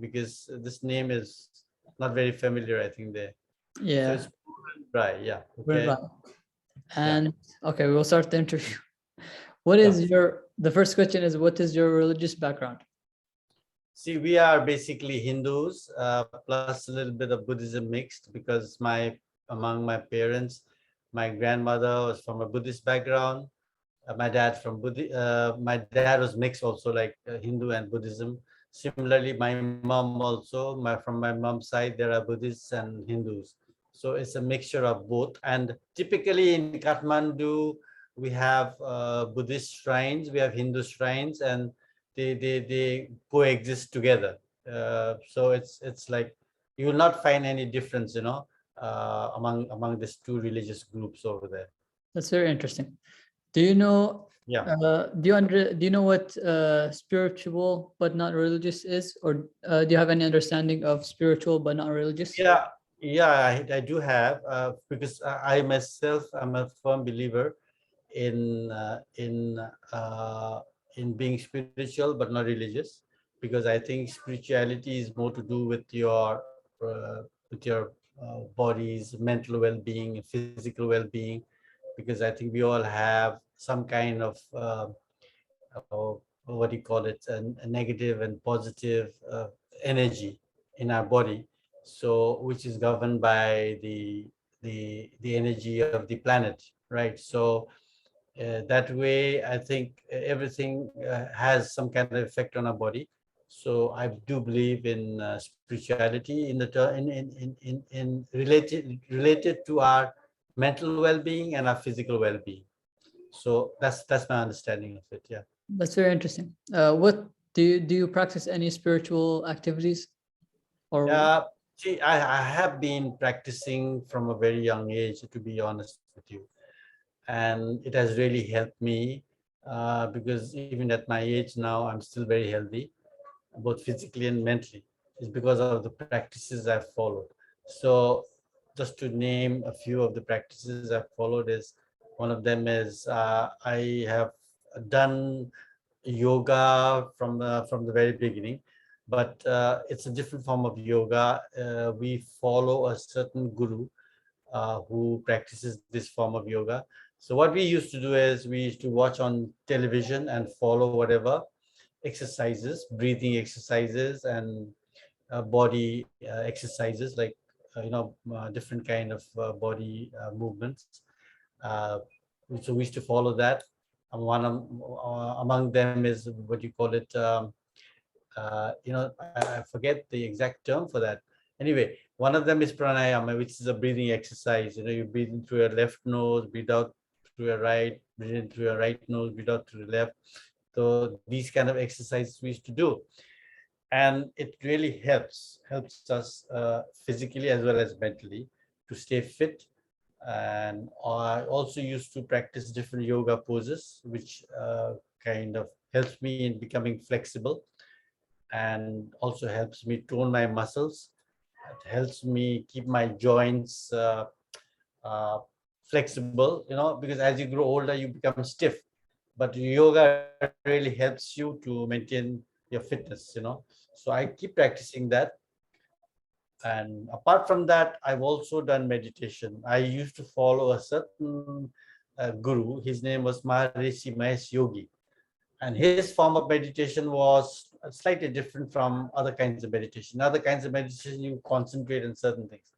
because this name is not very familiar, I think there. So Yeah, it's right. Yeah. we're Okay. right. And okay, we'll start the interview. What Yeah. is the first question is, what is your religious background? See, we are basically Hindus, plus a little bit of Buddhism mixed, because among my parents, my grandmother was from a Buddhist background. My dad was mixed also, like Hindu and Buddhism. Similarly, my mom also, from my mom's side, there are Buddhists and Hindus. So it's a mixture of both. And typically in Kathmandu, we have Buddhist shrines, we have Hindu shrines, and they coexist together. So it's like you will not find any difference, among these two religious groups over there. That's very interesting. Do you know, Yeah. do you know what spiritual but not religious is? Or do you have any understanding of spiritual but not religious? Yeah, I do have, because I myself am a firm believer in uh, in in being spiritual but not religious, because I think spirituality is more to do with your body's mental well-being, physical well-being, because I think we all have some kind of what do you call it, a negative and positive energy in our body, so which is governed by the energy of the planet, right? So that way, I think everything has some kind of effect on our body. So I do believe in spirituality in related to our mental well-being and our physical well-being. So that's my understanding of it. Yeah. That's very interesting. What do you practice any spiritual activities? Or Uh, See, I have been practicing from a very young age, to be honest with you, and it has really helped me, because even at my age now, I'm still very healthy, both physically and mentally. It's because of the practices I've followed. So, just to name a few of the practices I've followed is one of them is I have done yoga from the very beginning, but it's a different form of yoga. We follow a certain guru who practices this form of yoga. So what we used to do is we used to watch on television and follow whatever exercises, breathing exercises, and body exercises, like different kind of body movements. Uh, so we used to follow that. Among them is what you call it. I forget the exact term for that. Anyway, one of them is pranayama, which is a breathing exercise. You breathe in through your left nose, breathe out through your right, breathe in through your right nose, breathe out through the left. So these kind of exercises we used to do, and it really helps us physically as well as mentally to stay fit. And I also used to practice different yoga poses, which kind of helps me in becoming flexible, and also helps me tone my muscles. It helps me keep my joints uh, flexible, because as you grow older, you become stiff. But yoga really helps you to maintain your fitness. So I keep practicing that. And apart from that, I've also done meditation. I used to follow a certain guru. His name was Maharishi Mahesh Yogi. And his form of meditation was slightly different from other kinds of meditation. Other kinds of meditation, you concentrate on certain things.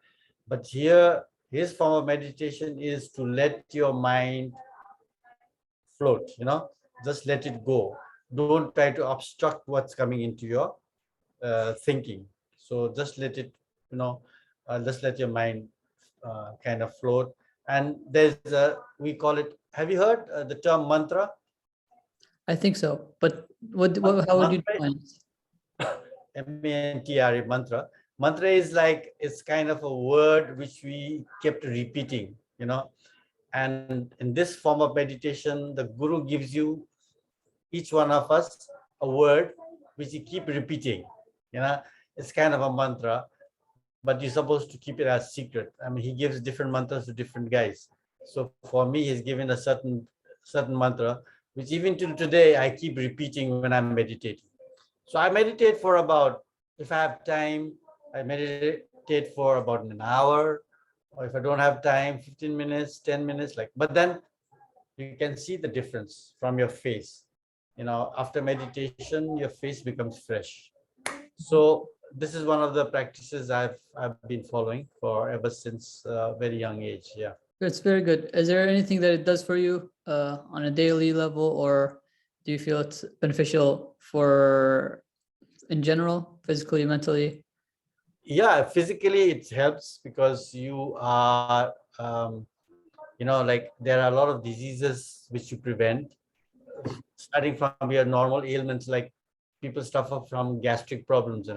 But here, his form of meditation is to let your mind float, just let it go. Don't try to obstruct what's coming into your thinking. So just let it, just let your mind kind of float. And we call it, have you heard the term mantra? I think so, but how would you Mantra, define it? mantra. Mantra is like, it's kind of a word which we kept repeating, and in this form of meditation, the guru gives you, each one of us, a word which you keep repeating. It's kind of a mantra, but you're supposed to keep it as secret. I mean, he gives different mantras to different guys. So for me, he's given a certain mantra, which even till today I keep repeating when I'm meditating. So I meditate for about if I have time, I meditate for about an hour, or if I don't have time, 15 minutes, 10 minutes, like, but then you can see the difference from your face. After meditation, your face becomes fresh. So this is one of the practices I've been following for ever since very young age. Yeah. It's very good. Is there anything that it does for you on a daily level, or do you feel it's beneficial for in general, physically, mentally? Yeah, physically it helps because you are, like there are a lot of diseases which you prevent, starting from your normal ailments, like people suffer from gastric problems,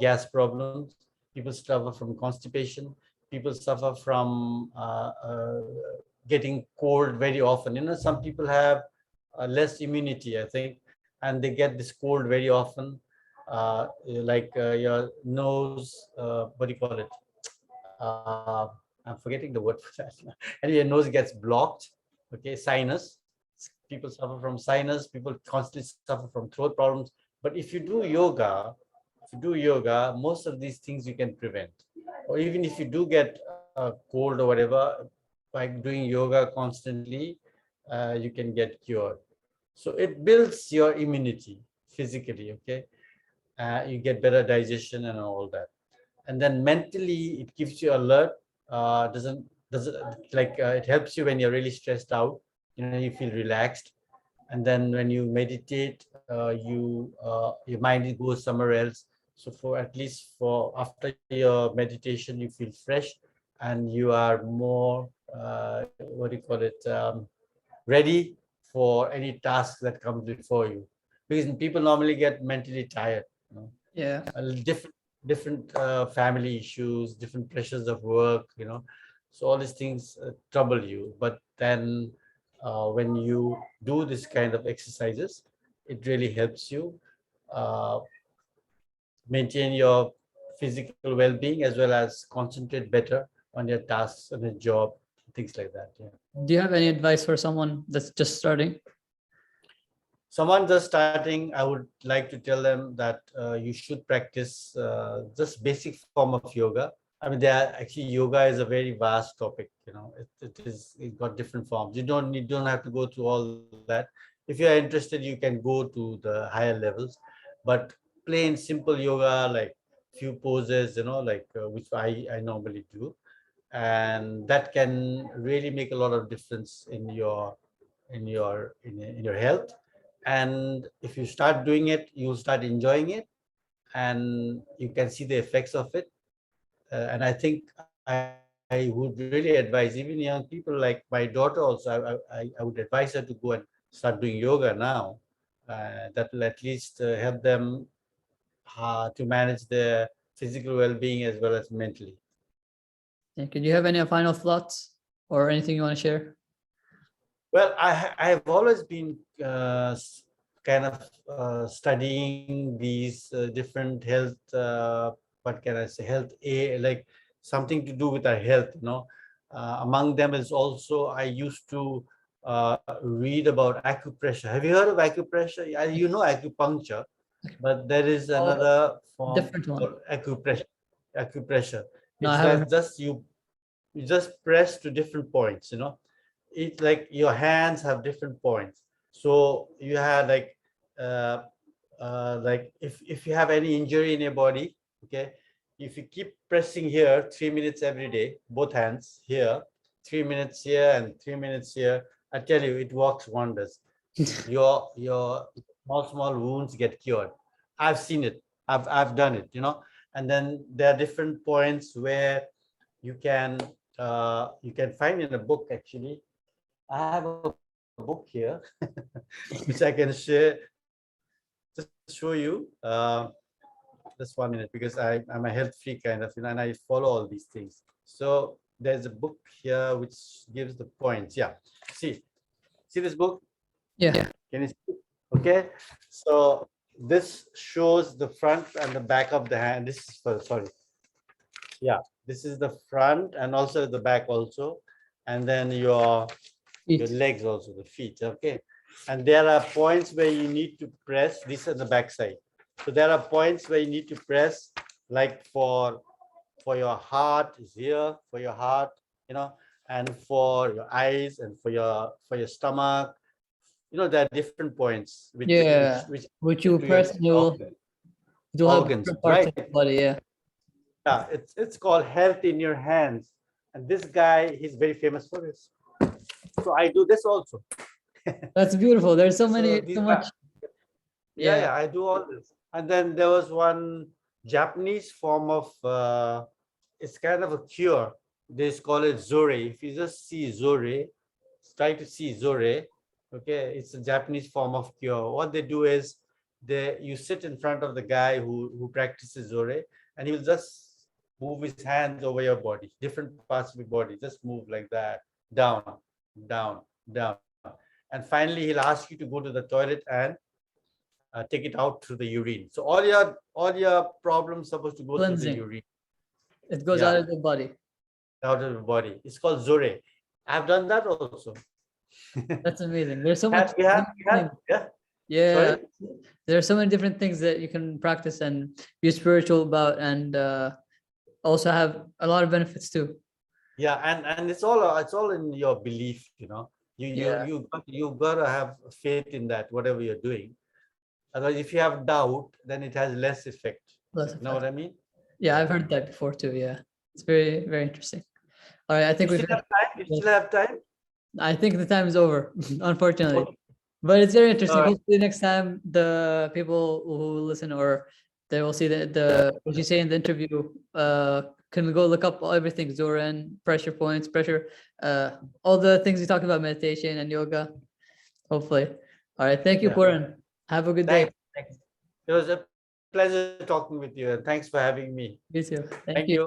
gas problems, people suffer from constipation, people suffer from getting cold very often. Some people have less immunity, I think, and they get this cold very often, like your nose, what do you call it? I'm forgetting the word for that. And your nose gets blocked. Okay, sinus. People suffer from sinus. People constantly suffer from throat problems. But if you do yoga, most of these things you can prevent. Or even if you do get a cold or whatever, by doing yoga constantly, you can get cured. So it builds your immunity physically. Okay, you get better digestion and all that. And then mentally it keeps you alert. Doesn't like it helps you when you're really stressed out. You feel relaxed. And then when you meditate, your mind goes somewhere else. So for at least for after your meditation, you feel fresh, and you are more what do you call it, ready for any task that comes before you, because people normally get mentally tired. Yeah. Different family issues, different pressures of work, so all these things trouble you. But then when you do this kind of exercises, it really helps you uh, maintain your physical well-being, as well as concentrate better on your tasks and your job, things like that. Yeah. Do you have any advice for someone that's just starting? Someone just starting, I would like to tell them that you should practice just basic form of yoga. I mean, yoga is a very vast topic. It got different forms. You don't have to go through all that. If you are interested, you can go to the higher levels. But plain simple yoga, like few poses, like which I normally do, and that can really make a lot of difference in your health. And if you start doing it, you'll start enjoying it, and you can see the effects of it. And I think I would really advise even young people like my daughter also. I would advise her to go and start doing yoga now. That will at least help them to manage their physical well-being as well as mentally. Thank you. Do you have any final thoughts or anything you want to share? Well, I've always been kind of studying these different health, what can I say, like something to do with our health. Among them is also, I used to read about acupressure. Have you heard of acupressure? You know acupuncture, but there is Oh, another form different one. called acupressure. Acupressure. No, I It's haven't. like just you just press to different points. It's like your hands have different points. So you have uh, if you have any injury in your body, okay, if you keep pressing here 3 minutes every day, both hands here, 3 minutes here and 3 minutes here, I tell you, it works wonders. Your small wounds get cured. I've seen it. I've done it. And then there are different points where you can find in a book. Actually, I have a book here which I can share, just show you. Just 1 minute, because I'm a health freak kind of, and I follow all these things. So there's a book here which gives the points. Yeah, see this book. Yeah. Can you see? Okay, so this shows the front and the back of the hand. This is sorry. Yeah, this is the front and also the back also, and then your Eat. legs also, the feet. Okay, and there are points where you need to press. This is the back side. So there are points where you need to press, like for your heart is here, for your heart, and for your eyes and for your stomach. There are different points Yeah. which Which you to your press, and you'll have organs, different parts right? of the body. Yeah. Yeah, it's called health in your hands. And this guy, he's very famous for this. So I do this also. That's beautiful. There's so So many, these so are, much. yeah, Yeah. I do all this. And then there was one Japanese form of it's kind of a cure. They call it Zore. If you just see Zore, try to see Zore. Okay, it's a Japanese form of cure. What they do is you sit in front of the guy who practices Zore, and he'll just move his hands over your body, different parts of your body, just move like that, down, down, down. And finally, he'll ask you to go to the toilet and take it out through the urine. So all your problems supposed to go through the Cleansing. urine. It goes Yeah. out of the body. Out of the body. It's called Zore. I've done that also. That's amazing. There's so much. Yeah. Yeah. Sorry? There are so many different things that you can practice and be spiritual about, and also have a lot of benefits too. Yeah, and it's all in your belief, Yeah. You gotta have faith in that, whatever you're doing. Otherwise, if you have doubt, then it has less effect. Less You know what I effective. mean? Yeah, I've heard that before too. Yeah. It's very, very interesting. All right. I think You we've still have time? You still have time? I think the time is over, unfortunately. Okay. But it's very interesting. All right. Hopefully next time the people who listen, or they will see the what you say in the interview, can go look up everything, Zoran, pressure points, all the things you talked about, meditation and yoga. Hopefully. All right. Thank you, Yeah. Puran. Have a good day. Thanks. It was a pleasure talking with you, and thanks for having me. You too. Thank Thank you. you.